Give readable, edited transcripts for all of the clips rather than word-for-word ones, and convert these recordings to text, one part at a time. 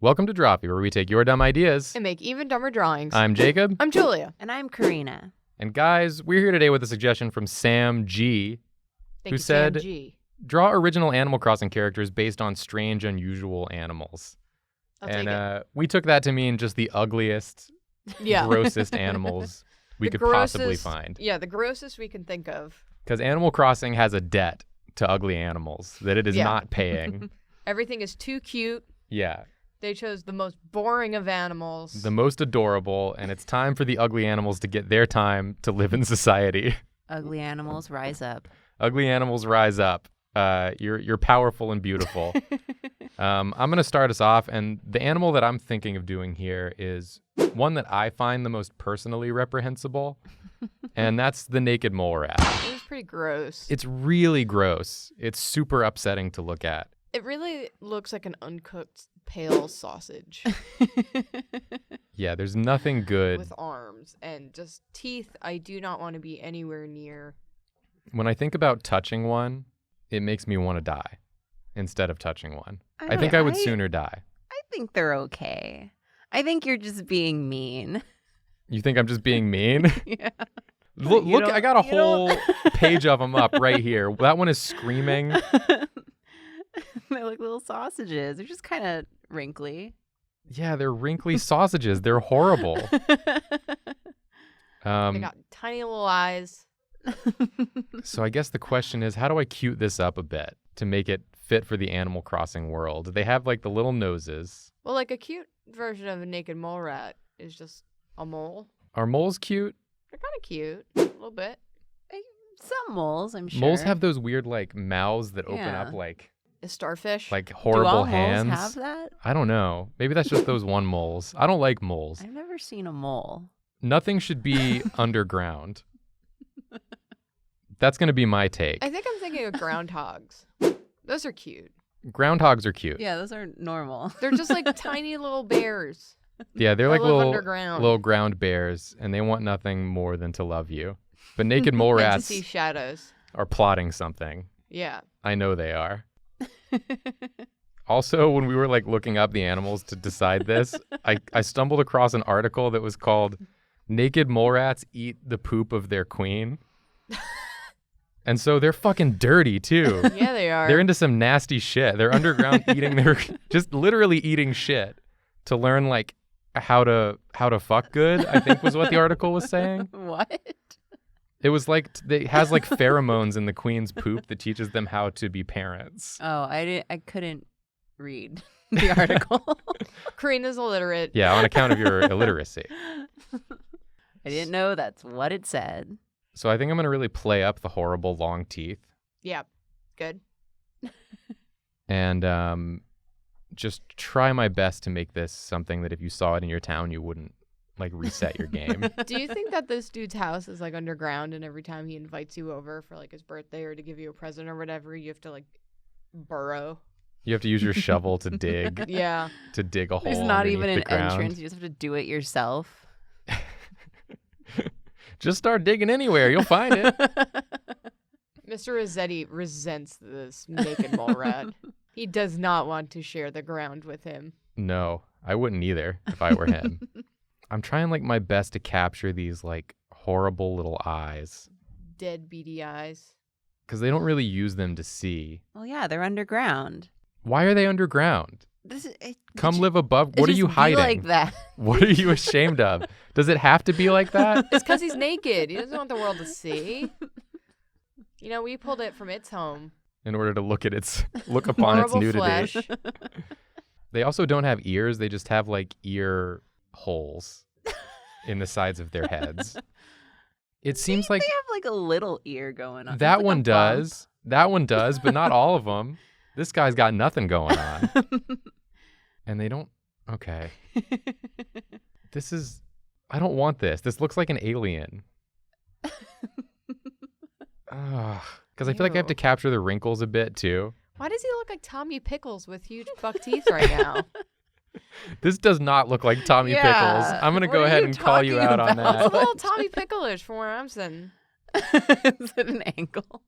Welcome to Drawfee, where we take your dumb ideas and make even dumber drawings. I'm Jacob. I'm Julia. And I'm Karina. And guys, we're here today with a suggestion from Sam G, who said, Sam G. Draw original Animal Crossing characters based on strange, unusual animals. I'll take it. We took that to mean just the ugliest, grossest animals we could possibly find. Yeah, the grossest we can think of. Because Animal Crossing has a debt to ugly animals that it is not paying. Everything is too cute. Yeah. They chose the most boring of animals. The most adorable, and it's time for the ugly animals to get their time to live in society. Ugly animals rise up. Ugly animals rise up. You're powerful and beautiful. I'm going to start us off, and the animal that I'm thinking of doing here is one that I find the most personally reprehensible, and that's the naked mole rat. It was pretty gross. It's really gross. It's super upsetting to look at. It really looks like an uncooked pale sausage. Yeah, there's nothing good. With arms and just teeth I do not want to be anywhere near. When I think about touching one, it makes me want to die instead of touching one. I think I would sooner die. I think they're okay. I think you're just being mean. You think I'm just being mean? Yeah. Look, I got a whole page of them up right here. That one is screaming. They're like little sausages. They're just kind of wrinkly. Yeah, they're wrinkly sausages. They're horrible. They got tiny little eyes. So I guess the question is, how do I cute this up a bit to make it fit for the Animal Crossing world? They have like the little noses. Well, like a cute version of a naked mole rat is just a mole. Are moles cute? They're kind of cute, a little bit. Some moles, I'm sure. Moles have those weird like mouths that open up like a starfish. Like horrible Do all hands. moles have that? I don't know. Maybe that's just those one moles. I don't like moles. I've never seen a mole. Nothing should be underground. That's going to be my take. I think I'm thinking of groundhogs. Those are cute. Groundhogs are cute. Yeah, those are normal. They're just like tiny little bears. Yeah, they're like underground. little ground bears, and they want nothing more than to love you. But naked mole And rats to see shadows. are plotting something. Yeah. I know they are. Also, when we were like looking up the animals to decide this, I stumbled across an article that was called "Naked Mole Rats Eat the Poop of Their Queen." And so they're fucking dirty too. Yeah, they are. They're into some nasty shit. They're underground eating just literally eating shit to learn like how to fuck good, I think was what the article was saying. What? It was like it has like pheromones in the queen's poop that teaches them how to be parents. Oh, I couldn't read the article. Karina's illiterate. Yeah, on account of your illiteracy. I didn't know that's what it said. So I think I'm going to really play up the horrible long teeth. Yeah, good. And just try my best to make this something that if you saw it in your town, you wouldn't like reset your game. Do you think that this dude's house is like underground and every time he invites you over for like his birthday or to give you a present or whatever, you have to like burrow? You have to use your shovel to dig. Yeah. To dig a hole. There's not even an the ground. entrance. You just have to do it yourself. Just start digging anywhere. You'll find it. Mr. Rossetti resents this naked mole rat. He does not want to share the ground with him. No, I wouldn't either if I were him. I'm trying like my best to capture these like horrible little eyes. Dead beady eyes. Because they don't really use them to see. Well, yeah, they're underground. Why are they underground? Come live above. What are you hiding? Like that. What are you ashamed of? Does it have to be like that? It's because he's naked. He doesn't want the world to see. You know, we pulled it from its home. In order to look upon its nudity. Flesh. They also don't have ears. They just have like ear holes in the sides of their heads. It seems like they have like a little ear going on. That like one does. That one does, but not all of them. This guy's got nothing going on. And they don't. Okay. I don't want this. This looks like an alien. Because I feel like I have to capture the wrinkles a bit too. Why does he look like Tommy Pickles with huge buck teeth right now? This does not look like Tommy Pickles. I'm going to go ahead and call you out on that. It's a little Tommy Pickle-ish from where I'm sitting. It's at an angle.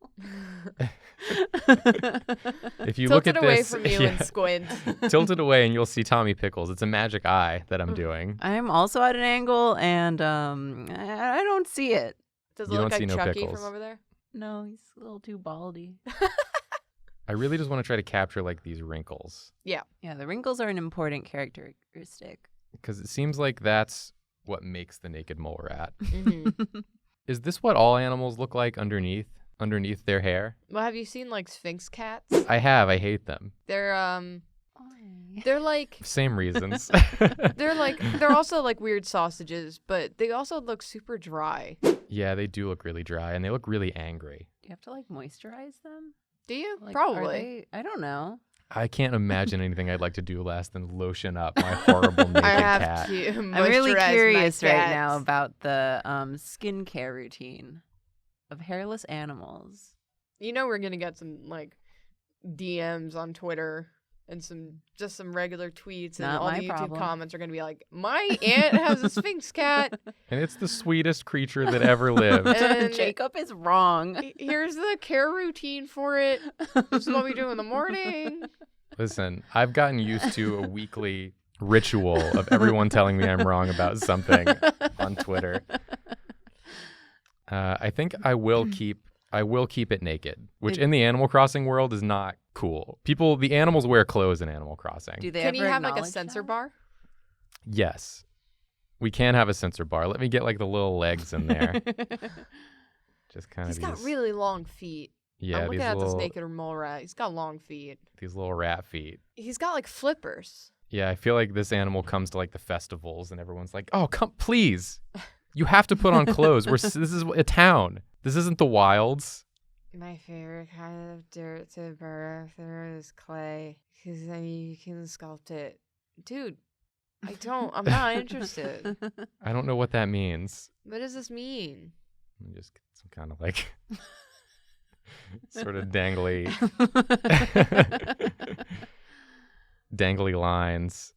If you Tilt look it at away this, from you and squint. tilt it away and you'll see Tommy Pickles. It's a magic eye that I'm doing. I'm also at an angle, and I don't see it. Does it You look don't see like no Chucky pickles. from over there? No, he's a little too baldy. I really just want to try to capture like these wrinkles Yeah, the wrinkles are an important characteristic. because it seems like that's what makes the naked mole rat. Mm-hmm. Is this what all animals look like underneath their hair? Well, have you seen like Sphinx cats? I have. I hate them. They're like Same reasons. they're also like weird sausages, but they also look super dry. Yeah, they do look really dry and they look really angry. Do you have to like moisturize them? Do you? Like, Probably. I don't know. I can't imane anything I'd like to do less than lotion up my horrible naked I have cat. to. I'm really moisturize my curious right cats. now about the skincare routine of hairless animals. You know we're gonna get some like DMs on Twitter and some regular tweets, and Not all my the YouTube problem. comments are gonna be like, "My aunt has a Sphinx cat. And it's the sweetest creature that ever lived. And Jacob is wrong. Here's the care routine for it. This is what we do in the morning." Listen, I've gotten used to a weekly ritual of everyone telling me I'm wrong about something on Twitter. I think I will keep it naked, which in the Animal Crossing world is not cool. The animals wear clothes in Animal Crossing. Do they Can you ever have like a acknowledge sensor that? bar? Yes. We can have a sensor bar. Let me get like the little legs in there. Just kind of He's got really long feet. yeah, I'm looking these at this little naked mole rat. He's got long feet. these little rat feet. He's got like flippers. Yeah, I feel like this animal comes to like the festivals and everyone's like, "Oh, come please. You have to put on clothes. This is a town. This isn't the wilds." My favorite kind of dirt to burrow through is clay, because then you can sculpt it. Dude, I'm not interested. I don't know what that means. What does this mean? Let me just get some kind of like sort of dangly dangly lines,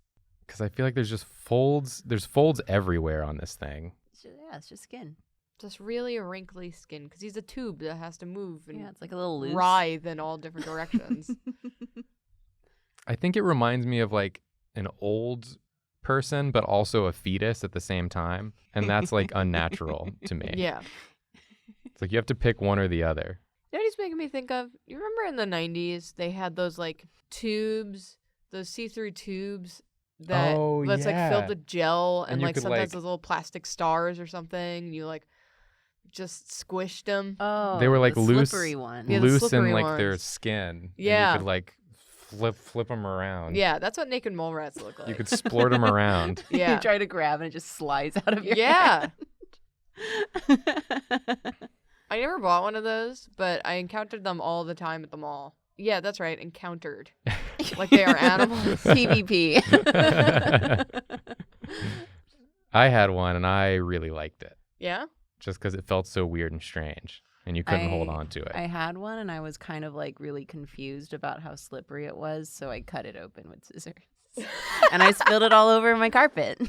because I feel like there's just folds. There's folds everywhere on this thing. Yeah, it's just skin. Just really a wrinkly skin, because he's a tube that has to move and Yeah, it's like a little loose. writhe in all different directions. I think it reminds me of like an old person, but also a fetus at the same time, and that's like unnatural to me. Yeah. It's like you have to pick one or the other. You know what he's making me think of? You remember in the 90s, they had those like tubes, those see-through tubes that Oh, was like yeah. filled with gel, And and you like could, sometimes like- those little plastic stars or something, and you like just squished them. Oh, They were like the loose, slippery one. Yeah, the loose in slippery like their ones. skin. And Yeah. you could like flip them around. Yeah, that's what naked mole rats look like. You could splort them around. Yeah. You try to grab and it just slides out of your Yeah. hand. I never bought one of those, but I encountered them all the time at the mall. Yeah, that's right, encountered. Like they are animals. PvP. I had one and I really liked it Yeah? just because it felt so weird and strange and you couldn't hold on to it. I had one and I was kind of like really confused about how slippery it was, so I cut it open with scissors. And I spilled it all over my carpet.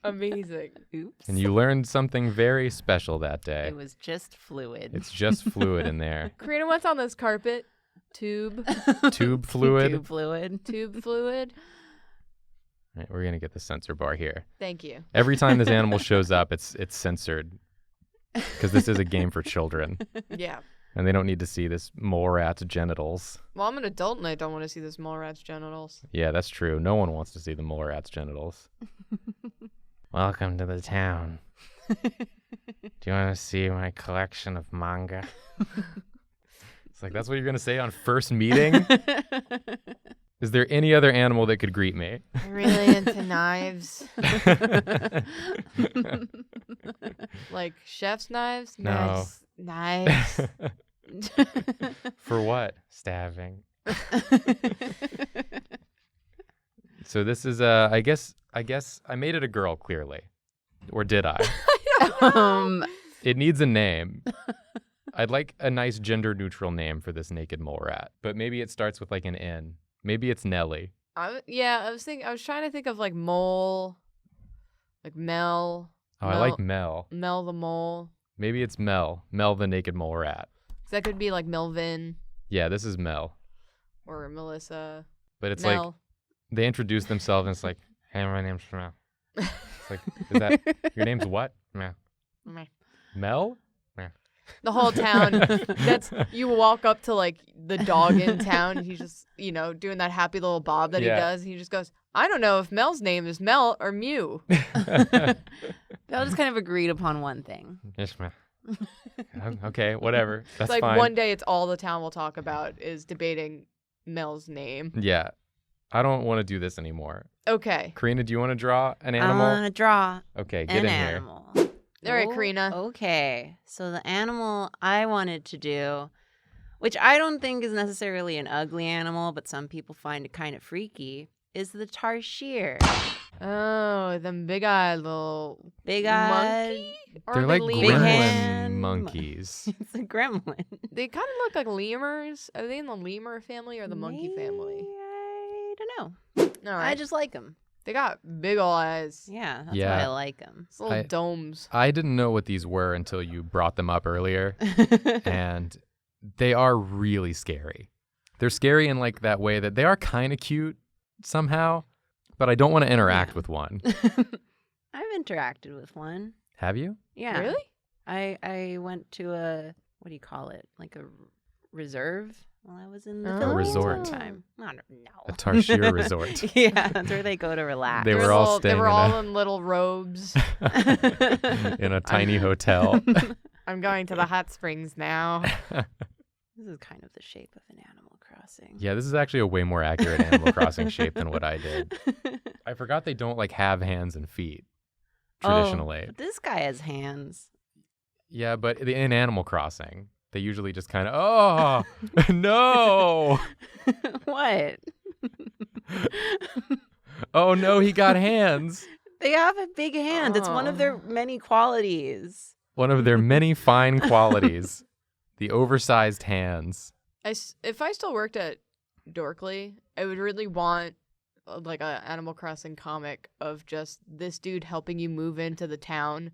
Amazing. Oops. And you learned something very special that day. It was just fluid. It's just fluid in there. Karina, what's on this carpet? Tube. Tube fluid. Tube fluid. Tube fluid. All right, we're going to get the sensor bar here. Thank you. Every time this animal shows up, it's censored because this is a game for children Yeah. and they don't need to see this mole rat's genitals. Well, I'm an adult and I don't want to see this mole rat's genitals. Yeah, that's true. No one wants to see the mole rat's genitals. Welcome to the town. Do you want to see my collection of manga? It's like, that's what you're going to say on first meeting? Is there any other animal that could greet me? I'm really into knives. Like chef's knives? No. Knives. For what? Stabbing. So this is I guess I made it a girl, clearly. Or did I? It needs a name. I'd like a nice gender neutral name for this naked mole rat, but maybe it starts with like an N. Maybe it's Nelly. I was trying to think of like mole, like Mel. Oh, I like Mel. Mel the mole. Maybe it's Mel. Mel the naked mole rat. So that could be like Melvin Yeah, this is Mel. or Melissa. But it's like Mel. they introduce themselves and it's like, hey, my name's Mel. It's like, is that your name's what? Mel. Meh. Mel? The whole town. You walk up to like the dog in town. And he's just, doing that happy little bob that he does. He just goes, I don't know if Mel's name is Mel or Mew. They all just kind of agreed upon one thing. Yes, Mel. Okay, whatever. That's It's like fine. one day it's all the town will talk about is debating Mel's name. Yeah. I don't want to do this anymore. Okay. Karina, do you want to draw an I animal? want to draw Okay, get an in here. animal. All right, Karina. Okay. So the animal I wanted to do, which I don't think is necessarily an ugly animal, but some people find it kind of freaky, is the tarsier. Oh, them big-eyed little Big-eyed. monkey? They're like Big gremlin hand monkeys. It's a gremlin. They kind of look like lemurs. Are they in the lemur family or the monkey family? I don't know. All right. I just like them. They got big ol' eyes. Yeah, that's Yeah. why I like them. It's little domes. I didn't know what these were until you brought them up earlier, and they are really scary. They're scary in like that way that they are kind of cute somehow, but I don't want to interact with one. I've interacted with one. Have you? Yeah. Really? I went to a, what do you call it? Like a reserve while I was in the A Philippines resort. one time. I don't know. A tarsier resort. Yeah, that's where they go to relax. They were all They staying were in all a- in little robes. in a tiny hotel. I'm going to the hot springs now. This is kind of the shape of an Animal Crossing. Yeah, this is actually a way more accurate Animal Crossing shape than what I did. I forgot they don't like have hands and feet traditionally. Oh, but this guy has hands. Yeah, but in Animal Crossing, they usually just kind of, oh, no. What? Oh, no, he got hands. They have a big hand. It's one of their many qualities. One of their many fine qualities, the oversized hands. If I still worked at Dorkly, I would really want like a Animal Crossing comic of just this dude helping you move into the town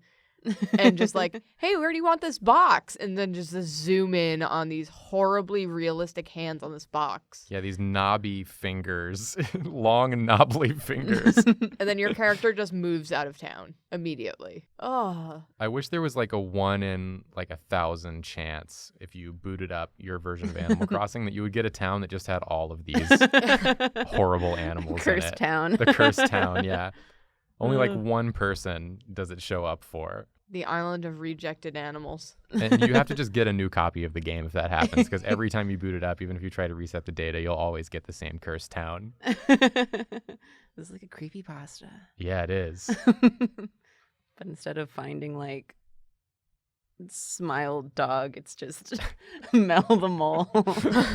and just like, hey, where do you want this box? And then just to zoom in on these horribly realistic hands on this box. Yeah, these knobby fingers, long and knobbly fingers. And then your character just moves out of town immediately. Oh, I wish there was like a 1 in like 1,000 chance if you booted up your version of Animal Crossing that you would get a town that just had all of these horrible animals in Cursed it. town. The cursed town, yeah. Only like one person does it show up for. the island of rejected animals. And you have to just get a new copy of the game if that happens, because every time you boot it up, even if you try to reset the data, you'll always get the same cursed town. This is like a creepypasta. Yeah, it is. But instead of finding like Smile Dog, it's just Mel the Mole.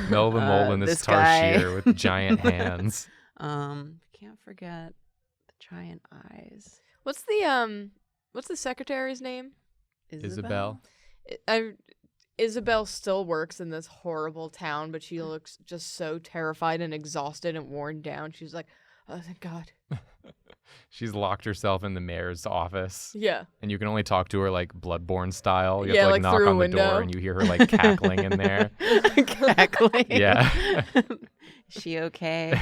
Mel the Mole in this guy. tarsier with giant hands. Can't forget the giant eyes. What's the secretary's name? Isabel. Isabel still works in this horrible town, but she looks just so terrified and exhausted and worn down. She's like, oh, thank God. She's locked herself in the mayor's office. Yeah. And you can only talk to her like Bloodborne style. You Yeah, have to like knock through a on the window. door and you hear her like cackling in there. Cackling. Yeah. Is she okay?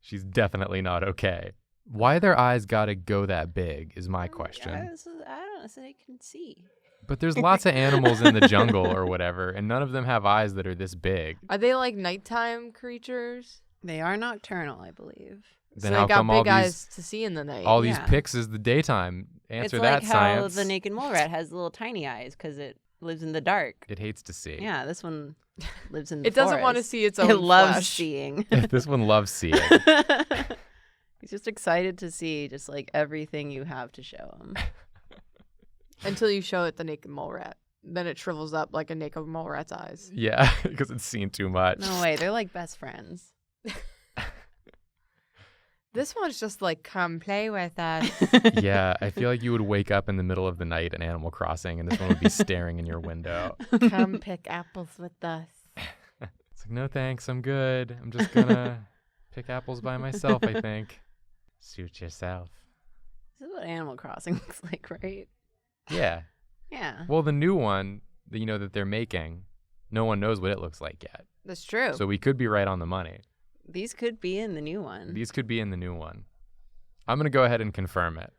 She's definitely not okay. Why their eyes gotta go that big is my question. I don't know, so they can see. But there's lots of animals in the jungle or whatever, and none of them have eyes that are this big. Are they like nighttime creatures? They are nocturnal, I believe. Then so how they got come all big these eyes to see in the night. all these Yeah. pics is the daytime? It's Answer like that, how science. the naked mole rat has little tiny eyes because it lives in the dark. It hates to see. Yeah, this one lives in the It doesn't want to forest. see its own It loves flesh. seeing. This one loves seeing. He's just excited to see just like everything you have to show him. Until you show it the naked mole rat. Then it shrivels up like a naked mole rat's eyes. Yeah, because it's seen too much. No way, they're like best friends. This one's just like, come play with us. Yeah, I feel like you would wake up in the middle of the night in Animal Crossing and this one would be staring in your window. Come pick apples with us. It's like, no thanks, I'm good. I'm just gonna pick apples by myself, I think. Suit yourself. This is what Animal Crossing looks like, right? Yeah. Yeah. Well, the new one, that they're making, no one knows what it looks like yet. That's true. So we could be right on the money. These could be in the new one. These could be in the new one. I'm going to go ahead and confirm it.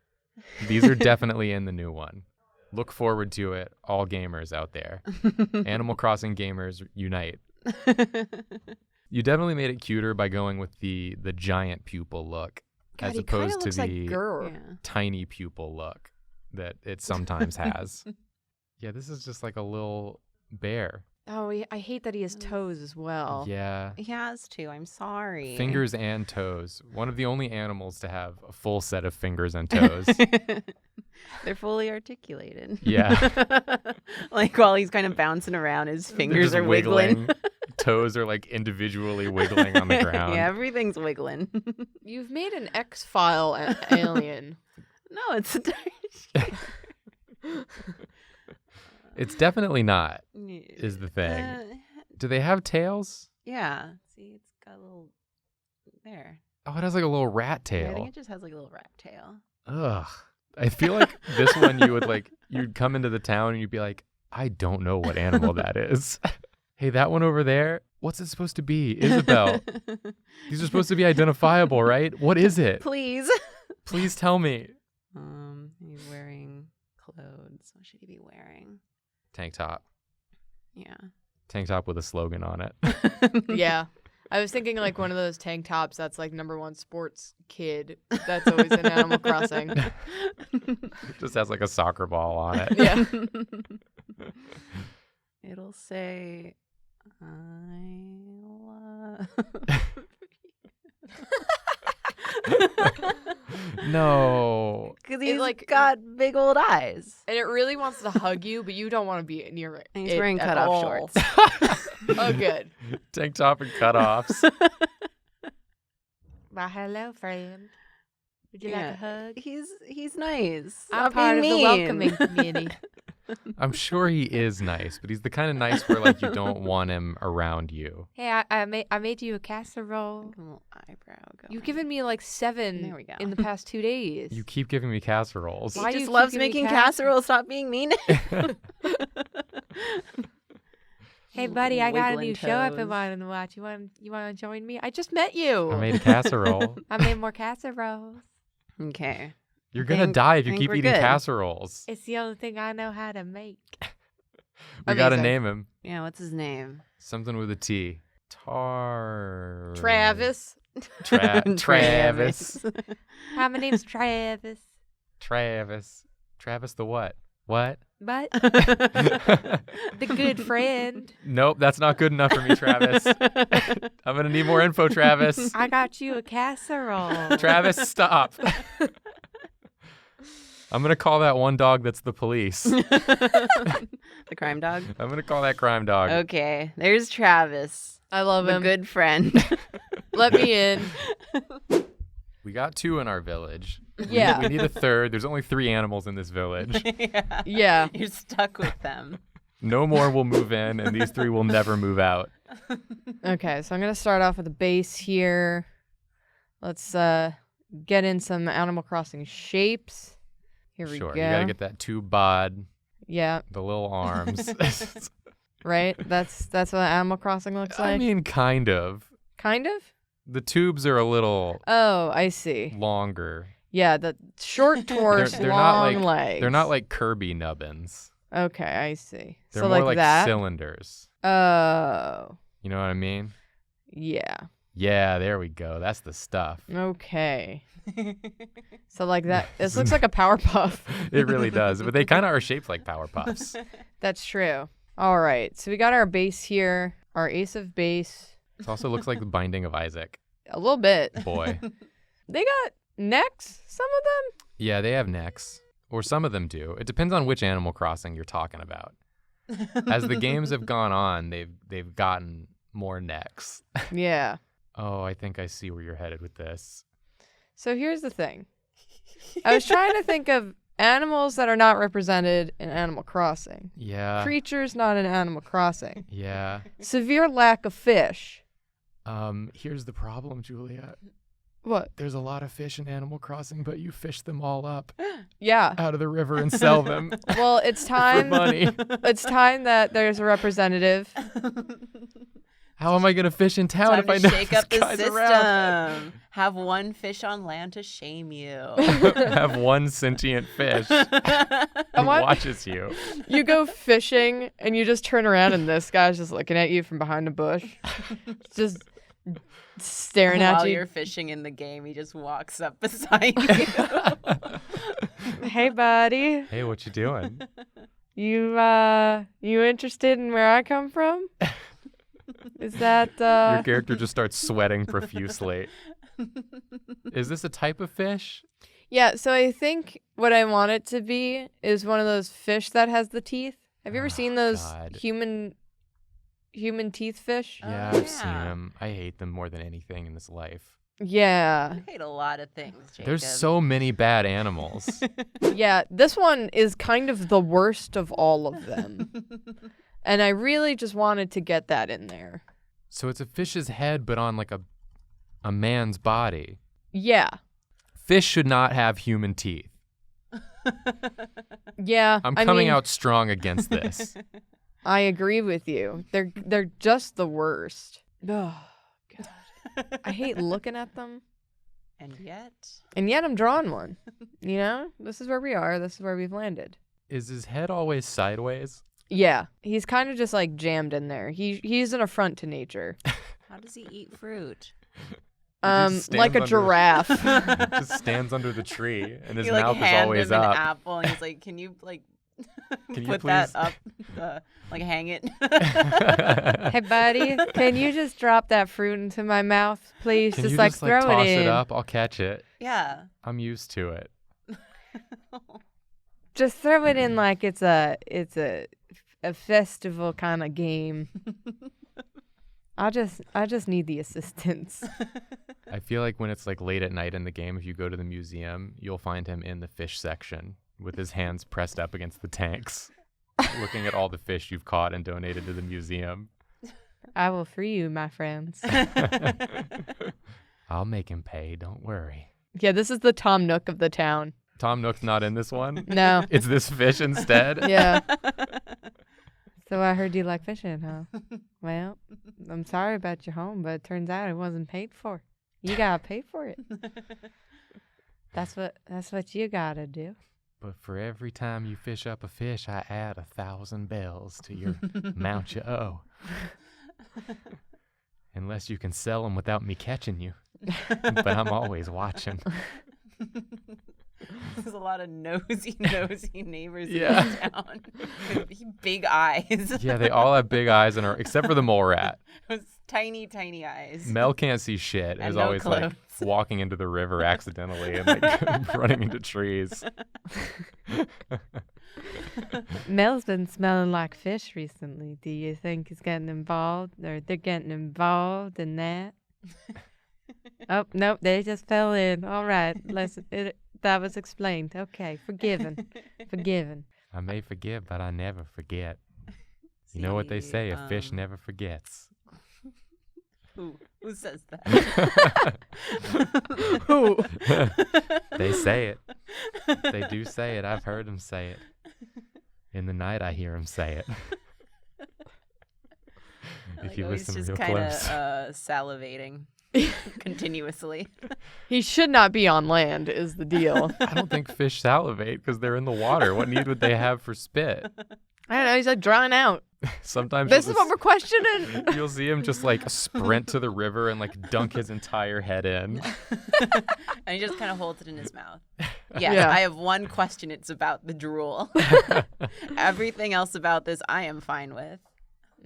These are definitely in the new one. Look forward to it, all gamers out there. Animal Crossing gamers, unite. You definitely made it cuter by going with the giant pupil look God, as he kinda opposed to looks the like Grr. Yeah. tiny pupil look that it sometimes has. Yeah, this is just like a little bear. Oh, I hate that he has toes as well. Yeah. He has to. I'm sorry. Fingers and toes. One of the only animals to have a full set of fingers and toes. They're fully articulated. Yeah. Like while he's kind of bouncing around, his fingers They're are just wiggling. Toes are like indivially wiggling on the ground. Yeah, everything's wiggling. You've made an X-File alien. No, it's a tarsier. It's definitely not, is the thing. Do they have tails? Yeah. See, it's got a little there. Oh, it has like a little rat Yeah, I tail. think it just has like a little rat tail. Ugh. I feel like this one you'd come into the town and you'd be like, I don't know what animal that is. Hey, that one over there, what's it supposed to be? Isabel. These are supposed to be identifiable, right? What is it? Please. Please tell me. He's wearing clothes. What should he be wearing? Tank top. Yeah. Tank top with a slogan on it. Yeah. I was thinking like one of those tank tops that's like #1 sports kid that's always in Animal Crossing. Just has like a soccer ball on it. Yeah. It'll say, I love No. Because he's like- got big old eyes. And it really wants to hug you, but you don't want to be near it. And he's wearing at cutoff all. shorts. Oh, good. Tank top and cutoffs. My hello, friend. Would you like a hug? He's nice. I'm Stop part of being the mean. welcoming community. I'm sure he is nice, but he's the kind of nice where like you don't want him around you. Hey, I made you a casserole. A little eyebrow going. You've given me like 7 There we go. in the past 2 days. You keep giving me casseroles. He Why do just you loves keep giving me making casseroles. Stop being mean. Hey, buddy, I got a Wiggling new show I've been toes. wanting to watch. You want to join me? I just met you. I made a casserole. I made more casseroles. Okay. You're gonna Think- die if you think keep we're eating good. casseroles. It's the only thing I know how to make. We gotta Amazing. name him. Yeah, what's his name? Something with a T. Travis. Travis. Hi, my name's Travis. Travis. Travis the what? What? But the good friend. Nope, that's not good enough for me, Travis. I'm gonna need more info, Travis. I got you a casserole. Travis, stop. I'm gonna call that one dog that's the police. The crime dog? I'm gonna call that crime dog. Okay. There's Travis. I love The him. good friend. Let me in. We got 2 in our village. Yeah. We need a third. There's only 3 animals in this village. Yeah. Yeah. You're stuck with them. No more will move in, and these 3 will never move out. Okay, so I'm going to start off with a base here. Let's get in some Animal Crossing shapes. Here we Sure, go. you gotta get that tube bod, Yeah, the little arms. right? That's what Animal Crossing looks like? I mean, kind of. Kind of? The tubes are a little Oh, I see. longer. Yeah, the short torso, They're not long like legs. they're not like Kirby nubbins. Okay, I see. They're so more like like that? cylinders. Oh, You know what I mean? yeah. Yeah, there we go. That's the stuff. Okay. So like that. This looks like a Powerpuff. It really does. But they kind of are shaped like Power Puffs. That's true. All right. So we got our base here, our ace of base. It also looks like the Binding of Isaac. A little bit. Boy. They got necks, some of them. Yeah, they have necks. Or some of them do. It depends on which Animal Crossing you're talking about. As the games have gone on, they've gotten more necks. Yeah. Oh, I think I see where you're headed with this. So here's the thing. I was trying to think of animals that are not represented in Animal Crossing. Yeah. Creatures not in Animal Crossing. Yeah. Severe lack of fish. Here's the problem, Julia. What? There's a lot of fish in Animal Crossing, but you fish them all up Yeah. out of the river and sell them Well, it's for time. money. It's time that there's a representative. How am I going to fish in town Time if I to know shake this up the guy's system. around? Have one fish on land to shame you. Have one sentient fish who What? watches you. You go fishing and you just turn around and this guy's just looking at you from behind a bush, just staring at While you. you're fishing in the game, he just walks up beside you. Hey, buddy, Hey, what you doing? you interested in where I come from? Is that Your character just starts sweating profusely. Is this a type of fish? Yeah, so I think what I want it to be is one of those fish that has the teeth. Have you ever seen those God. human teeth fish? Yeah, Oh, I've seen yeah. them. I hate them more than anything in this life. Yeah. I hate a lot of things, Jacob. There's so many bad animals. Yeah, this one is kind of the worst of all of them. And I really just wanted to get that in there. So it's a fish's head, but on like a man's body. Yeah. Fish should not have human teeth. Yeah. I'm I coming mean, out strong against this. I agree with you. They're just the worst. Oh, God. I hate looking at them. And yet, I'm drawing one. You know? This is where we are. This is where we've landed. Is his head always sideways? Yeah. He's kind of just like jammed in there. He's an affront to nature. how does he eat fruit? just Like a stands under- giraffe. Just stands under the tree, and his He like mouth is hand always him an up. apple, and he's like, "Can you like Can you put that please?" up, like hang it?" Hey, buddy, can you just drop that fruit into my mouth, please? Can just you like just throw toss it in. up? I'll catch it. Yeah. I'm used to it. Just throw it in like it's a festival kind of game. I just need the assistance. I feel like when it's like late at night in the game, if you go to the museum, you'll find him in the fish section with his hands pressed up against the tanks, looking at all the fish you've caught and donated to the museum. I will free you, my friends. I'll make him pay, don't worry. Yeah, this is the Tom Nook of the town. Tom Nook's not in this one. No. It's this fish instead. Yeah. So I heard you like fishing, huh? Well, I'm sorry about your home, but it turns out it wasn't paid for. You gotta pay for it. That's what you gotta do. But for every time you fish up a fish, I add 1,000 bells to your amount you owe. Unless you can sell them without me catching you. But I'm always watching. There's a lot of nosy neighbors Yeah. in town with big eyes. Yeah, they all have big eyes and are, except for the mole rat. Those tiny eyes. Mel can't see shit and And is no always like clothes. walking into the river accidentally and like running into trees. Mel's been smelling like fish recently. Do you think he's getting involved, or they're getting involved in that? Oh, nope, they just fell in. All right, that was explained. Okay, forgiven. I may forgive, but I never forget. You know what they say, a fish never forgets. Who says that? Who? They say it. They do say it. I've heard them say it. In the night, I hear them say it. If you listen he's real just kind of close. salivating continuously. He should not be on land, is the deal. I don't think fish salivate because they're in the water. What need would they have for spit? I don't know. He's like drawing out. Sometimes This you'll is what we're questioning. You'll see him just like sprint to the river and like dunk his entire head in. And he just kind of holds it in his mouth. Yes, Yeah. I have one question. It's about the drool. Everything else about this, I am fine with.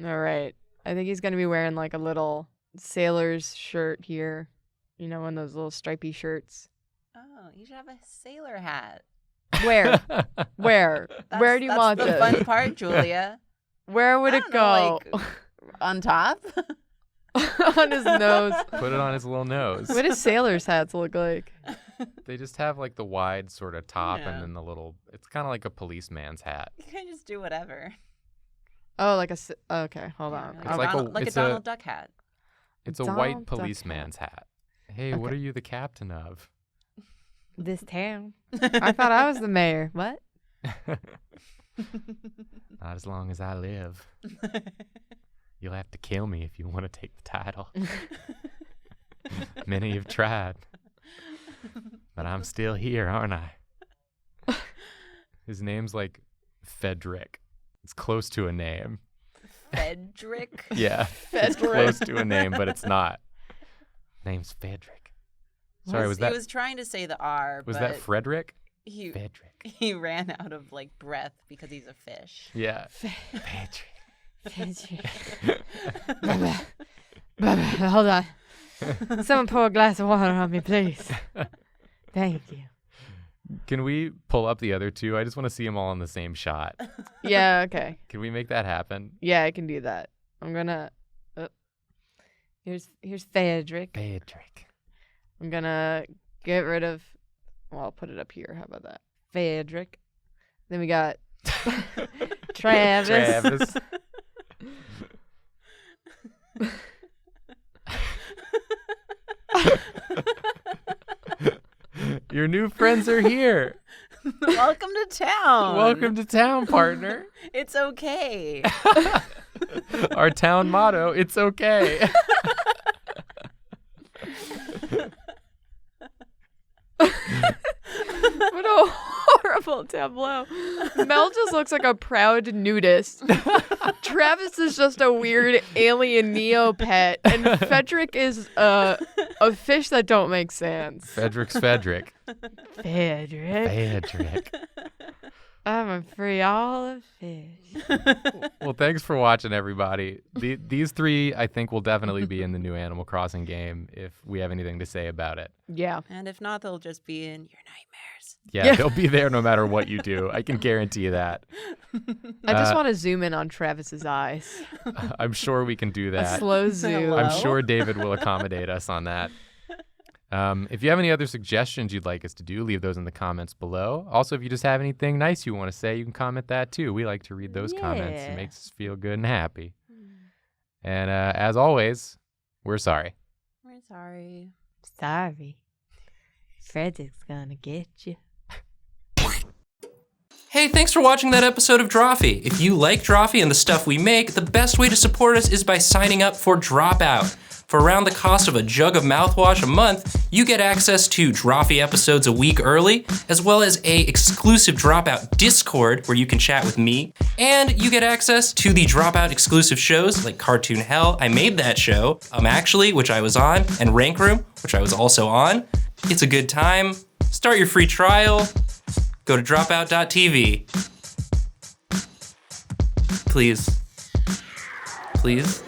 All right. I think he's going to be wearing like a little sailor's shirt here. You know, one of those little stripy shirts. Oh, you should have a sailor hat. Where? Where? Where do you want That's the this? fun part, Julia. Where would I it don't go? know, like, on top? On his nose. Put it on his little nose. What do sailors' hats look like? They just have like the wide sort of top Yeah. and then the little, it's kind of like a policeman's hat. You can just do whatever. Oh, like okay, hold on. It's like Donald, it's a Donald Duck hat. It's a Donald white Duck policeman's hat. Hey, what are you the captain of? This town. I thought I was the mayor. What? Not as long as I live. You'll have to kill me if you want to take the title. Many have tried. But I'm still here, aren't I? His name's like Fedric. It's close to a name. Fedric? Yeah. It's close to a name, but it's not. Name's Fedric. Sorry, was that... He was trying to say the R, Was but that Frederick? Fedric. He ran out of, like, breath because he's a fish. Yeah. Fedric. Hold on. Someone pour a glass of water on me, please. Thank you. Can we pull up the other two? I just want to see them all in the same shot. Yeah, okay. Can we make that happen? Yeah, I can do that. I'm gonna... Here's Fedric. Fedric. I'm gonna get rid of... Well, I'll put it up here. How about that? Fedric. Then we got Travis. Travis. Your new friends are here. Welcome to town. Welcome to town, partner. It's okay. Our town motto, it's okay. What a horrible tableau. Mel just looks like a proud nudist. Travis is just a weird alien Neopet. And Fedric is a fish that don't make sense. Fedric's Fedric. Fedric. Fedric. I'm a free all of fish. Well, thanks for watching, everybody. These three, I think, will definitely be in the new Animal Crossing game if we have anything to say about it. Yeah. And if not, they'll just be in your nightmares. Yeah, they'll be there no matter what you do. I can guarantee you that. I just want to zoom in on Travis's eyes. I'm sure we can do A that. slow zoom. Hello? I'm sure David will accommodate us on that. If you have any other suggestions you'd like us to do, leave those in the comments below. Also, if you just have anything nice you want to say, you can comment that too. We like to read those comments. It makes us feel good and happy. And as always, we're sorry. We're sorry. Sorry. Fredric's gonna get you. Hey, thanks for watching that episode of Drawfee. If you like Drawfee and the stuff we make, the best way to support us is by signing up for Dropout. For around the cost of a jug of mouthwash a month, you get access to Drawfee episodes a week early, as well as a exclusive Dropout Discord where you can chat with me, and you get access to the Dropout exclusive shows like Cartoon Hell, I Made That Show, Actually, which I was on, and Rank Room, which I was also on. It's a good time. Start your free trial. Go to dropout.tv. Please. Please.